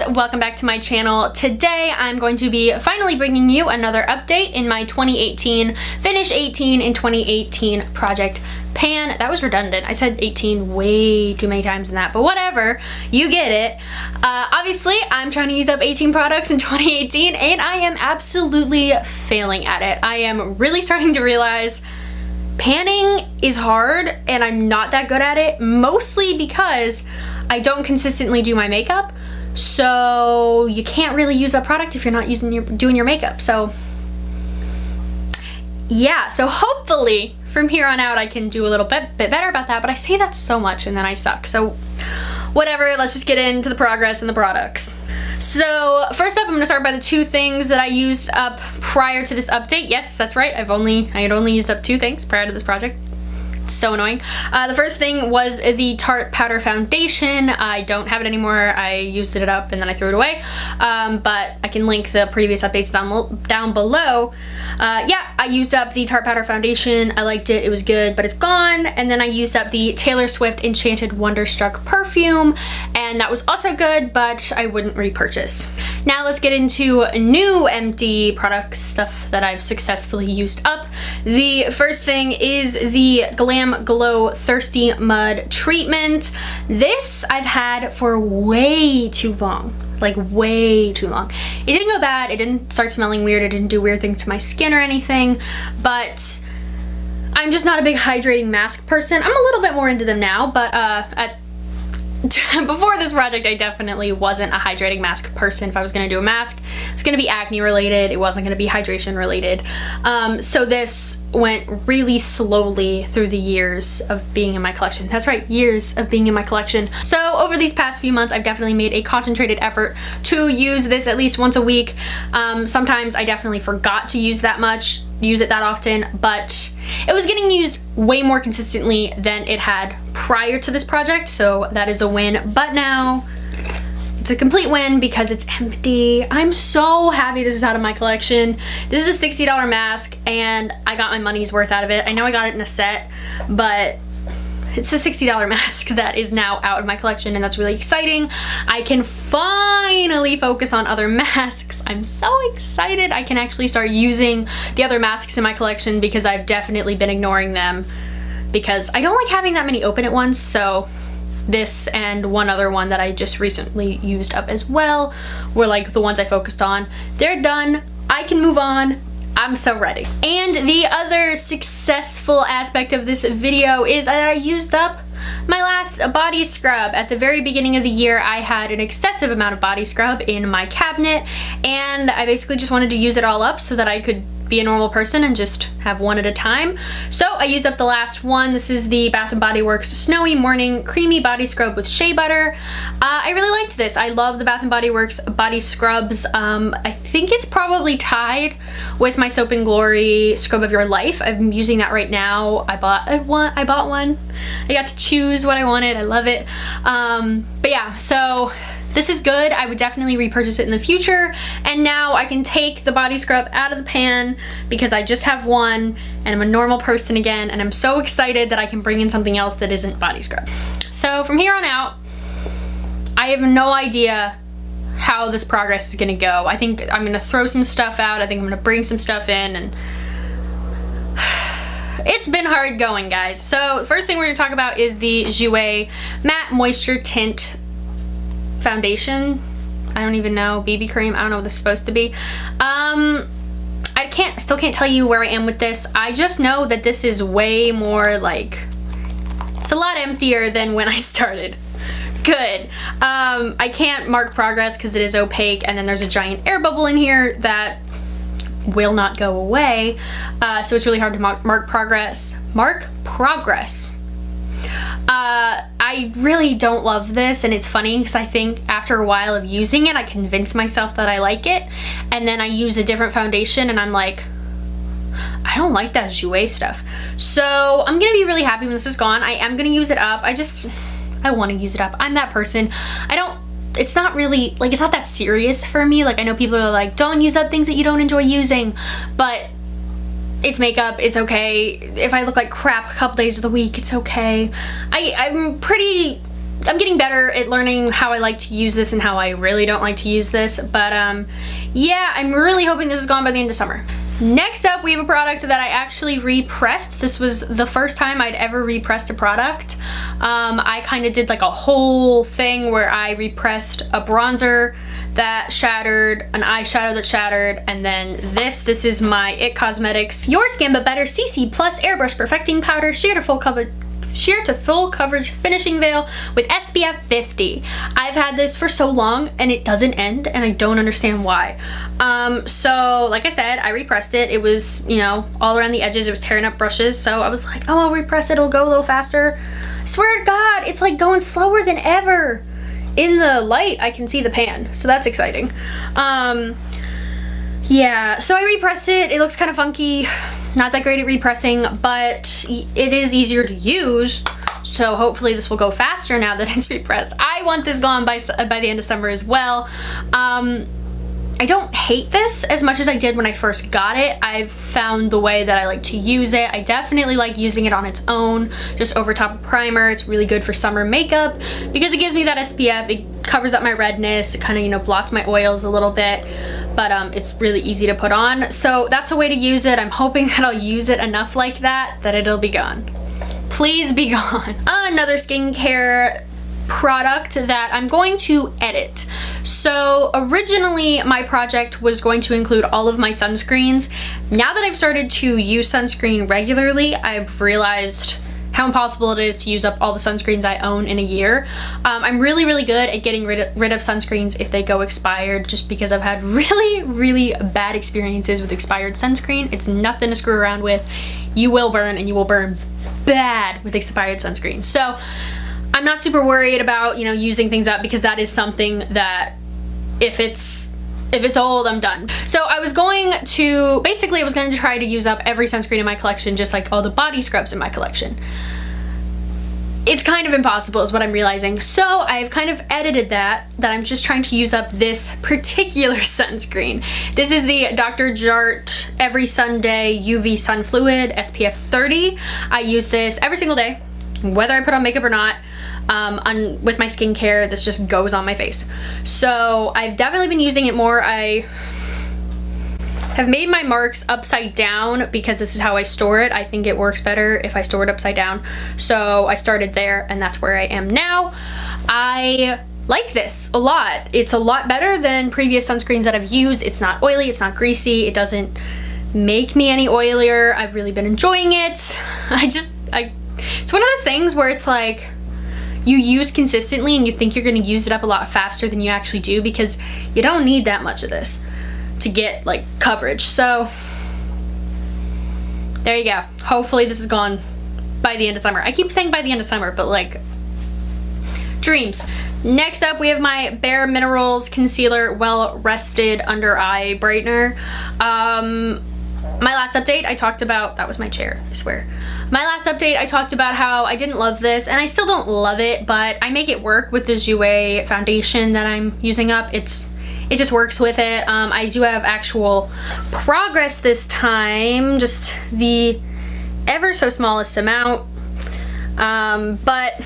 welcome back to my channel. Today I'm going to be finally bringing you another update in my 2018 Finish 18 in 2018 project pan. That was redundant. I said 18 way too many times in that, but whatever, you get it. Obviously I'm trying to use up 18 products in 2018 and I am absolutely failing at it. I am really starting to realize panning is hard and I'm not that good at it, mostly because I don't consistently do my makeup, so you can't really use that product if you're not doing your makeup. So yeah, so hopefully from here on out I can do a little bit better about that, but I say that so much and then I suck. So whatever, let's just get into the progress and the products. So first up, I'm gonna start by the two things that I used up prior to this update. Yes, that's right, I had only used up two things prior to this project. So annoying. The first thing was the Tarte Powder Foundation. I don't have it anymore. I used it up and then I threw it away. But I can link the previous updates down below. Yeah, I used up the Tarte Powder Foundation. I liked it. It was good, but it's gone. And then I used up the Taylor Swift Enchanted Wonderstruck perfume, and that was also good, but I wouldn't repurchase. Now let's get into new empty product stuff that I've successfully used up. The first thing is the Glam Glow Thirsty Mud Treatment. This I've had for way too long. Like way too long. It didn't go bad, it didn't start smelling weird, it didn't do weird things to my skin or anything, but I'm just not a big hydrating mask person. I'm a little bit more into them now, but before this project I definitely wasn't a hydrating mask person. If I was gonna do a mask, it was gonna be acne related, it wasn't gonna be hydration related. So this went really slowly through the years of being in my collection. That's right, years of being in my collection. So over these past few months I've definitely made a concentrated effort to use this at least once a week. Sometimes I definitely forgot to use it that often, but it was getting used way more consistently than it had prior to this project, so that is a win. But now it's a complete win because it's empty. I'm so happy this is out of my collection. This is a $60 mask and I got my money's worth out of it. I know I got it in a set, but it's a $60 mask that is now out of my collection, and that's really exciting. I can finally focus on other masks. I'm so excited. I can actually start using the other masks in my collection because I've definitely been ignoring them because I don't like having that many open at once. So this and one other one that I just recently used up as well were like the ones I focused on. They're done. I can move on. I'm so ready. And the other successful aspect of this video is that I used up my last body scrub. At the very beginning of the year, I had an excessive amount of body scrub in my cabinet, and I basically just wanted to use it all up so that I could be a normal person and just have one at a time. So I used up the last one. This is the Bath & Body Works Snowy Morning Creamy Body Scrub with Shea Butter. I really liked this. I love the Bath & Body Works body scrubs. I think it's probably tied with my Soap & Glory Scrub of Your Life. I'm using that right now. I bought one. I got to choose what I wanted. I love it. But yeah, so this is good. I would definitely repurchase it in the future. And now I can take the body scrub out of the pan because I just have one and I'm a normal person again, and I'm so excited that I can bring in something else that isn't body scrub. So from here on out, I have no idea how this progress is gonna go. I think I'm gonna throw some stuff out. I think I'm gonna bring some stuff in, and it's been hard going, guys. So the first thing we're gonna talk about is the Jouer Matte Moisture Tint Foundation. I don't even know. BB cream. I don't know what this is supposed to be. I still can't tell you where I am with this. I just know that this is way more like, it's a lot emptier than when I started. Good. I can't mark progress because it is opaque, and then there's a giant air bubble in here that will not go away. So it's really hard to mark progress. I really don't love this, and it's funny because I think after a while of using it I convince myself that I like it, and then I use a different foundation and I'm like, I don't like that Jouer stuff. So I'm gonna be really happy when this is gone. I am gonna use it up. I want to use it up. I'm that person. It's not really, like, it's not that serious for me. Like, I know people are like, don't use up things that you don't enjoy using, but it's makeup, it's okay. If I look like crap a couple days of the week, it's okay. I'm pretty I'm getting better at learning how I like to use this and how I really don't like to use this. But yeah, I'm really hoping this is gone by the end of summer. Next up, we have a product that I actually repressed. This was the first time I'd ever repressed a product. I kind of did like a whole thing where I repressed a bronzer that shattered, an eyeshadow that shattered, and then this is my IT Cosmetics Your Skin But Better CC Plus Airbrush Perfecting Powder Sheer to Full Coverage Finishing Veil with SPF 50. I've had this for so long and it doesn't end, and I don't understand why. So like I said, I repressed it. It was, you know, all around the edges. It was tearing up brushes. So I was like, oh, I'll repress it. It'll go a little faster. I swear to God, it's like going slower than ever. In the light, I can see the pan. So that's exciting. Yeah, so I repressed it. It looks kind of funky. Not that great at repressing, but it is easier to use. So hopefully this will go faster now that it's repressed. I want this gone by the end of summer as well. I don't hate this as much as I did when I first got it. I've found the way that I like to use it. I definitely like using it on its own, just over top of primer. It's really good for summer makeup because it gives me that SPF. It covers up my redness. It kind of, you know, blots my oils a little bit, but it's really easy to put on. So that's a way to use it. I'm hoping that I'll use it enough like that it'll be gone. Please be gone. Another skincare product that I'm going to edit. So originally my project was going to include all of my sunscreens. Now that I've started to use sunscreen regularly, I've realized how impossible it is to use up all the sunscreens I own in a year. I'm really good at getting rid of sunscreens if they go expired, just because I've had really bad experiences with expired sunscreen. It's nothing to screw around with. You will burn, and you will burn bad with expired sunscreen. So I'm not super worried about, you know, using things up, because that is something that if it's old, I'm done. So I was going to try to use up every sunscreen in my collection, just like all the body scrubs in my collection. It's kind of impossible is what I'm realizing. So I've kind of edited that I'm just trying to use up this particular sunscreen. This is the Dr. Jart Every Sunday UV Sun Fluid SPF 30. I use this every single day, whether I put on makeup or not. With my skincare, this just goes on my face. So I've definitely been using it more. I have made my marks upside down because this is how I store it. I think it works better if I store it upside down. So I started there, and that's where I am now. I like this a lot. It's a lot better than previous sunscreens that I've used. It's not oily, it's not greasy, it doesn't make me any oilier. I've really been enjoying it. It's one of those things where it's like, you use consistently and you think you're going to use it up a lot faster than you actually do, because you don't need that much of this to get like coverage. So there you go. Hopefully this is gone by the end of summer. I keep saying by the end of summer, but like, dreams. Next up, we have my Bare Minerals Concealer Well Rested Under Eye Brightener. My last update, I talked about, that was my chair, I swear. My last update, I talked about how I didn't love this, and I still don't love it, but I make it work with the Jouer foundation that I'm using up. It just works with it. I do have actual progress this time, just the ever so smallest amount, but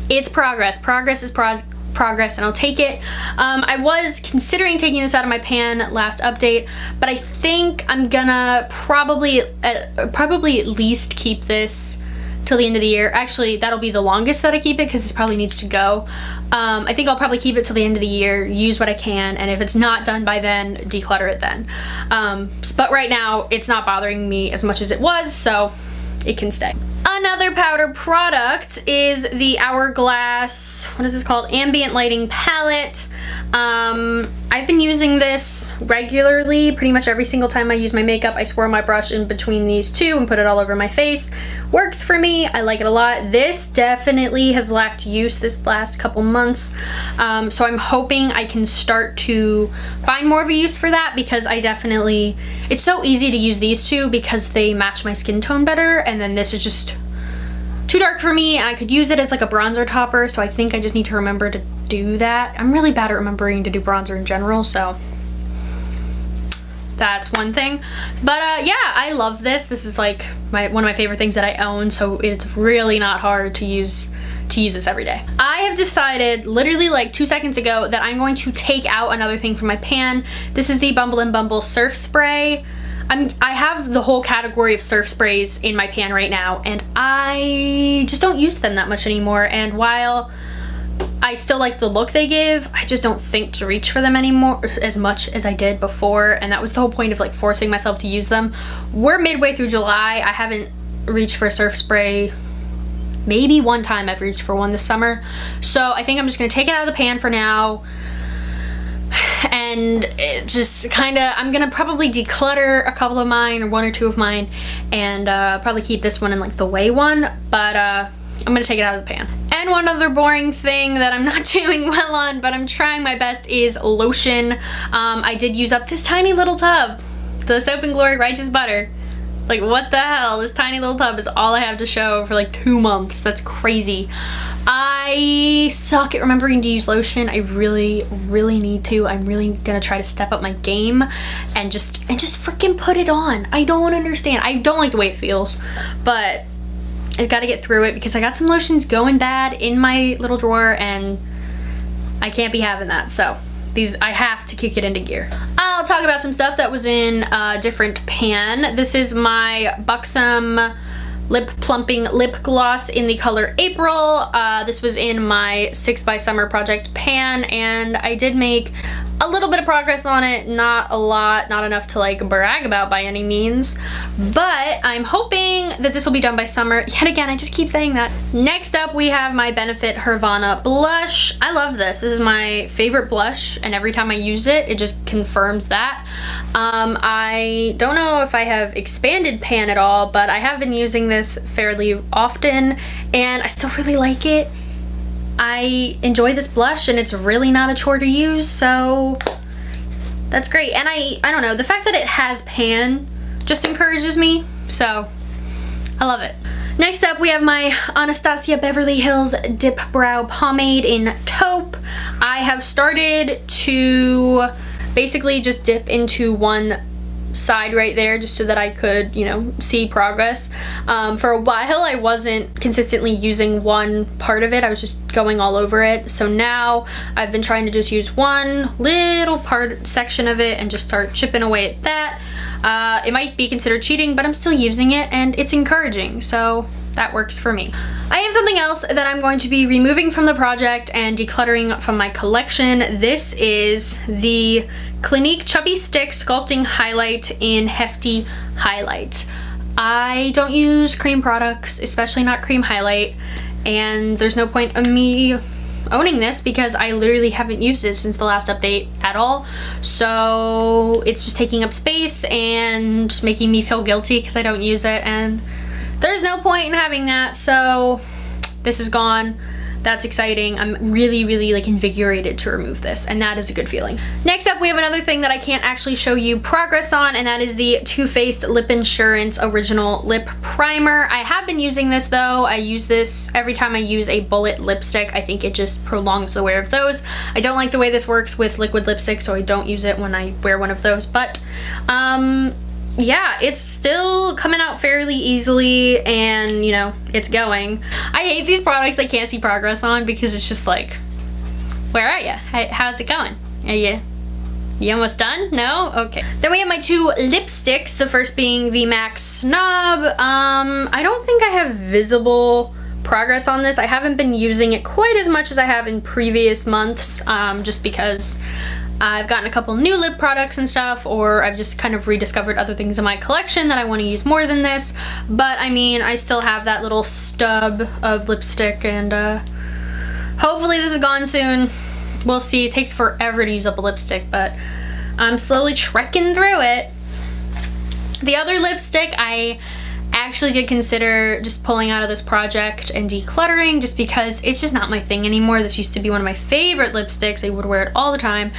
it's progress. Progress is progress, and I'll take it. I was considering taking this out of my pan last update, but I think I'm gonna probably at least keep this till the end of the year. Actually, that'll be the longest that I keep it, because this probably needs to go. I think I'll probably keep it till the end of the year, use what I can, and if it's not done by then, declutter it then. But right now, it's not bothering me as much as it was, so it can stay. Another powder product is the Hourglass, what is this called? Ambient Lighting Palette. I've been using this regularly. Pretty much every single time I use my makeup, I swirl my brush in between these two and put it all over my face. Works for me. I like it a lot. This definitely has lacked use this last couple months. So I'm hoping I can start to find more of a use for that, because it's so easy to use these two because they match my skin tone better, and then this is just too dark for me, and I could use it as like a bronzer topper, so I think I just need to remember to do that. I'm really bad at remembering to do bronzer in general, so that's one thing. But yeah, I love this. This is like one of my favorite things that I own, so it's really not hard to use this every day. I have decided literally like 2 seconds ago that I'm going to take out another thing from my pan. This is the Bumble & Bumble Surf Spray. I have the whole category of surf sprays in my pan right now, and I just don't use them that much anymore. And while I still like the look they give, I just don't think to reach for them anymore as much as I did before, and that was the whole point of like forcing myself to use them. We're midway through July. I haven't reached for a surf spray. Maybe one time I've reached for one this summer. So I think I'm just gonna take it out of the pan for now. And it just kind of, I'm gonna probably declutter a couple of mine, or 1 or 2 of mine, and probably keep this one in like the way one, but I'm gonna take it out of the pan. And one other boring thing that I'm not doing well on, but I'm trying my best, is lotion. I did use up this tiny little tub, the Soap & Glory Righteous Butter. Like, what the hell? This tiny little tub is all I have to show for like 2 months. That's crazy. I suck at remembering to use lotion. I really, really need to. I'm really gonna try to step up my game and just freaking put it on. I don't understand. I don't like the way it feels, but I gotta get through it because I got some lotions going bad in my little drawer and I can't be having that. So I have to kick it into gear. I'll talk about some stuff that was in a different pan. This is my Buxom Lip Plumping Lip Gloss in the color April. This was in my 6 by Summer project pan, and I did make a little bit of progress on it. Not a lot, not enough to like brag about by any means, but I'm hoping that this will be done by summer. Yet again, I just keep saying that. Next up, we have my Benefit Hervana blush. I love this. This is my favorite blush, and every time I use it, it just confirms that. I don't know if I have expanded pan at all, but I have been using this fairly often, and I still really like it. I enjoy this blush, and it's really not a chore to use, so that's great. And I don't know, the fact that it has pan just encourages me, so I love it. Next up, we have my Anastasia Beverly Hills Dip Brow Pomade in Taupe. I have started to basically just dip into one side right there just so that I could, you know, see progress. For a while I wasn't consistently using one part of it. I was just going all over it. So now I've been trying to just use one little section of it and just start chipping away at that. It might be considered cheating, but I'm still using it and it's encouraging, so that works for me. I have something else that I'm going to be removing from the project and decluttering from my collection. This is the Clinique Chubby Stick Sculpting Highlight in Hefty Highlight. I don't use cream products, especially not cream highlight, and there's no point of me owning this because I literally haven't used it since the last update at all. So it's just taking up space and making me feel guilty because I don't use it, and there's no point in having that, so this is gone. That's exciting. I'm really, really like invigorated to remove this, and that is a good feeling. Next up, we have another thing that I can't actually show you progress on, and that is the Too Faced Lip Insurance Original Lip Primer. I have been using this though. I use this every time I use a bullet lipstick. I think it just prolongs the wear of those. I don't like the way this works with liquid lipstick, so I don't use it when I wear one of those, but yeah, it's still coming out fairly easily, and you know, it's going. I hate these products I can't see progress on because it's just like, where are you? How's it going? Are you almost done? No? Okay. Then we have my 2 lipsticks, the first being the MAC Snob. I don't think I have visible progress on this. I haven't been using it quite as much as I have in previous months, just because I've gotten a couple new lip products and stuff, or I've just kind of rediscovered other things in my collection that I want to use more than this. But I mean, I still have that little stub of lipstick, and hopefully this is gone soon. We'll see. It takes forever to use up a lipstick, but I'm slowly trekking through it. The other lipstick I actually did consider just pulling out of this project and decluttering, just because it's just not my thing anymore. This used to be one of my favorite lipsticks. I would wear it all the time,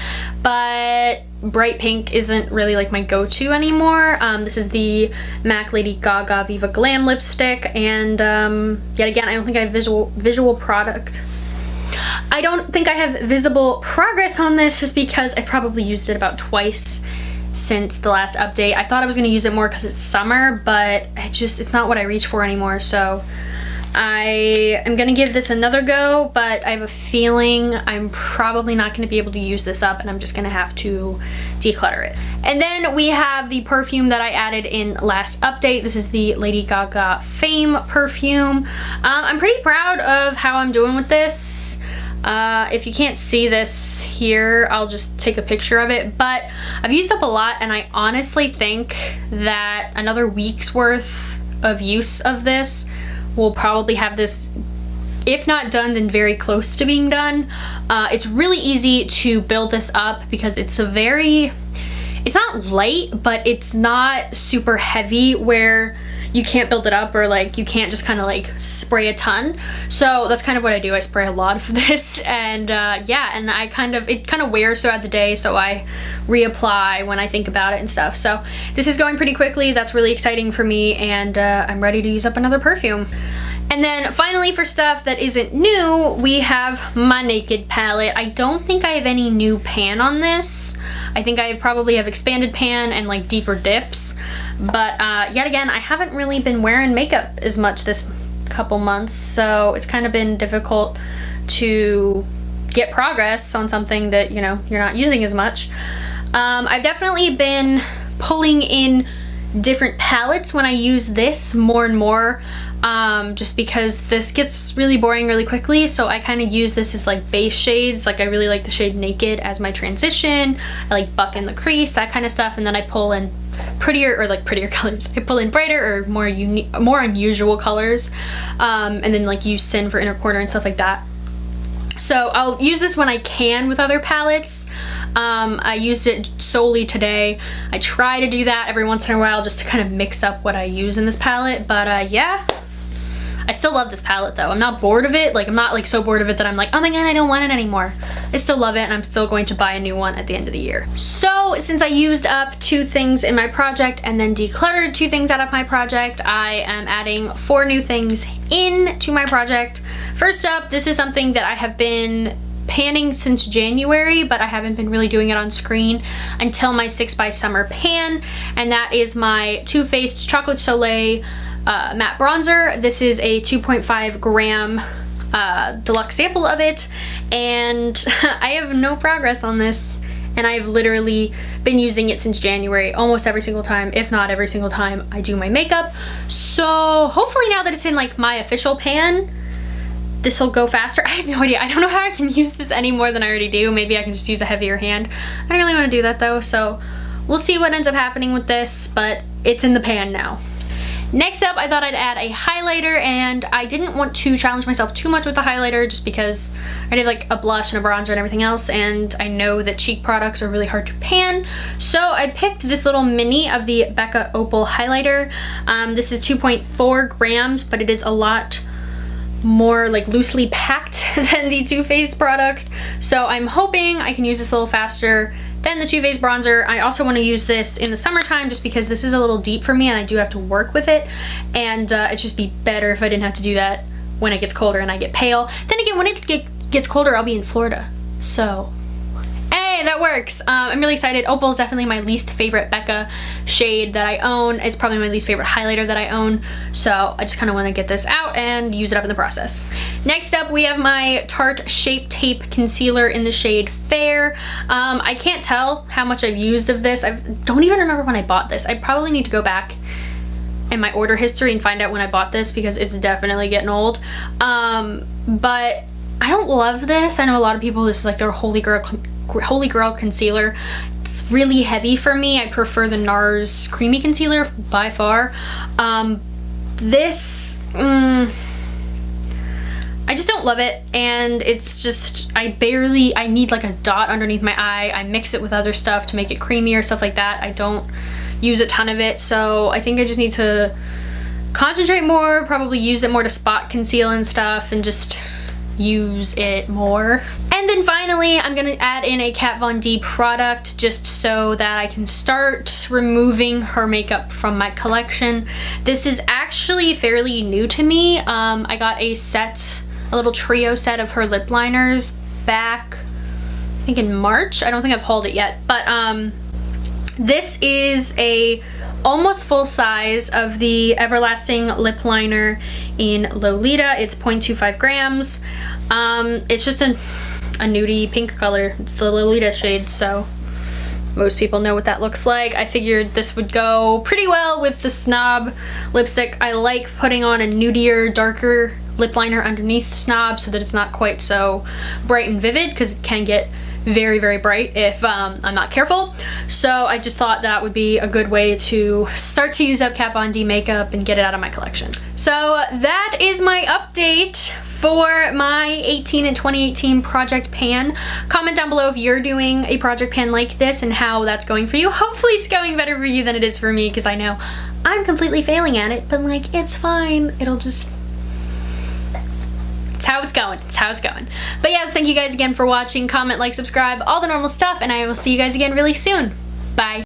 but bright pink isn't really like my go-to anymore. This is the MAC Lady Gaga Viva Glam lipstick, and yet again, I don't think I have visual product. I don't think I have visible progress on this, just because I probably used it about twice since the last update. I thought I was gonna use it more because it's summer, but it's not what I reach for anymore. So I am gonna give this another go, but I have a feeling I'm probably not gonna be able to use this up, and I'm just gonna have to declutter it. And then we have the perfume that I added in last update. This is the Lady Gaga Fame perfume. I'm pretty proud of how I'm doing with this. If you can't see this here, I'll just take a picture of it, but I've used up a lot, and I honestly think that another week's worth of use of this will probably have this, if not done, then very close to being done. It's really easy to build this up because it's not light, but it's not super heavy where you can't build it up, or like you can't just kind of like spray a ton. So that's kind of what I do. I spray a lot of this, and yeah, and it kind of wears throughout the day, so I reapply when I think about it and stuff. So this is going pretty quickly. That's really exciting for me, and I'm ready to use up another perfume. And then finally, for stuff that isn't new, we have my Naked palette. I don't think I have any new pan on this. I think I probably have expanded pan and like deeper dips, but yet again, I haven't really been wearing makeup as much this couple months, so it's kind of been difficult to get progress on something that, you know, you're not using as much. I've definitely been pulling in different palettes when I use this more and more, just because this gets really boring really quickly. So I kind of use this as like base shades. Like I really like the shade Naked as my transition. I like Buck in the Crease, that kind of stuff, and then I pull in prettier colors. I pull in brighter or more unusual colors, and then like use Sin for inner corner and stuff like that. So I'll use this when I can with other palettes. I used it solely today. I try to do that every once in a while just to kind of mix up what I use in this palette, but yeah. I still love this palette though. I'm not bored of it. Like, I'm not like so bored of it that I'm like, oh my god, I don't want it anymore. I still love it, and I'm still going to buy a new one at the end of the year. So since I used up 2 things in my project and then decluttered 2 things out of my project, I am adding 4 new things into my project. First up, this is something that I have been panning since January, but I haven't been really doing it on screen until my 6 by Summer pan, and that is my Too Faced Chocolate Soleil matte bronzer. This is a 2.5 gram deluxe sample of it, and I have no progress on this, and I've literally been using it since January almost every single time, if not every single time I do my makeup. So hopefully now that it's in like my official pan, this will go faster. I have no idea. I don't know how I can use this any more than I already do. Maybe I can just use a heavier hand. I don't really want to do that though, so we'll see what ends up happening with this, but it's in the pan now. Next up, I thought I'd add a highlighter, and I didn't want to challenge myself too much with the highlighter just because I did like a blush and a bronzer and everything else, and I know that cheek products are really hard to pan. So I picked this little mini of the Becca Opal highlighter. This is 2.4 grams, but it is a lot more like loosely packed than the Too Faced product. So I'm hoping I can use this a little faster than the Too Faced bronzer. I also want to use this in the summertime just because this is a little deep for me and I do have to work with it, and it'd just be better if I didn't have to do that when it gets colder and I get pale. Then again, when it gets colder, I'll be in Florida, so hey, that works. I'm really excited. Opal is definitely my least favorite Becca shade that I own. It's probably my least favorite highlighter that I own, so I just kind of want to get this out and use it up in the process. Next up, we have my Tarte Shape Tape Concealer in the shade Fair. I can't tell how much I've used of this. I don't even remember when I bought this. I probably need to go back in my order history and find out when I bought this because it's definitely getting old. But I don't love this. I know a lot of people, this is like their holy grail concealer. It's really heavy for me. I prefer the NARS Creamy Concealer by far. This, I just don't love it, and it's just, I need like a dot underneath my eye. I mix it with other stuff to make it creamy or stuff like that. I don't use a ton of it, so I think I just need to concentrate more, probably use it more to spot conceal and stuff, and just use it more. And then finally, I'm gonna add in a Kat Von D product just so that I can start removing her makeup from my collection. This is actually fairly new to me. I got a little trio set of her lip liners back, I think in March. I don't think I've hauled it yet, but This is a almost full size of the Everlasting lip liner in Lolita. It's 0.25 grams. It's just a nudie pink color. It's the Lolita shade, so most people know what that looks like. I figured this would go pretty well with the Snob lipstick. I like putting on a nudier, darker lip liner underneath Snob so that it's not quite so bright and vivid, because it can get very, very bright if I'm not careful. So I just thought that would be a good way to start to use up Kat Von D makeup and get it out of my collection. So that is my update for my 18 and 2018 project pan. Comment down below if you're doing a project pan like this and how that's going for you. Hopefully it's going better for you than it is for me, because I know I'm completely failing at it, but like, it's fine. It'll just, it's how it's going. It's how it's going. But yes, thank you guys again for watching. Comment, like, subscribe, all the normal stuff, and I will see you guys again really soon. Bye.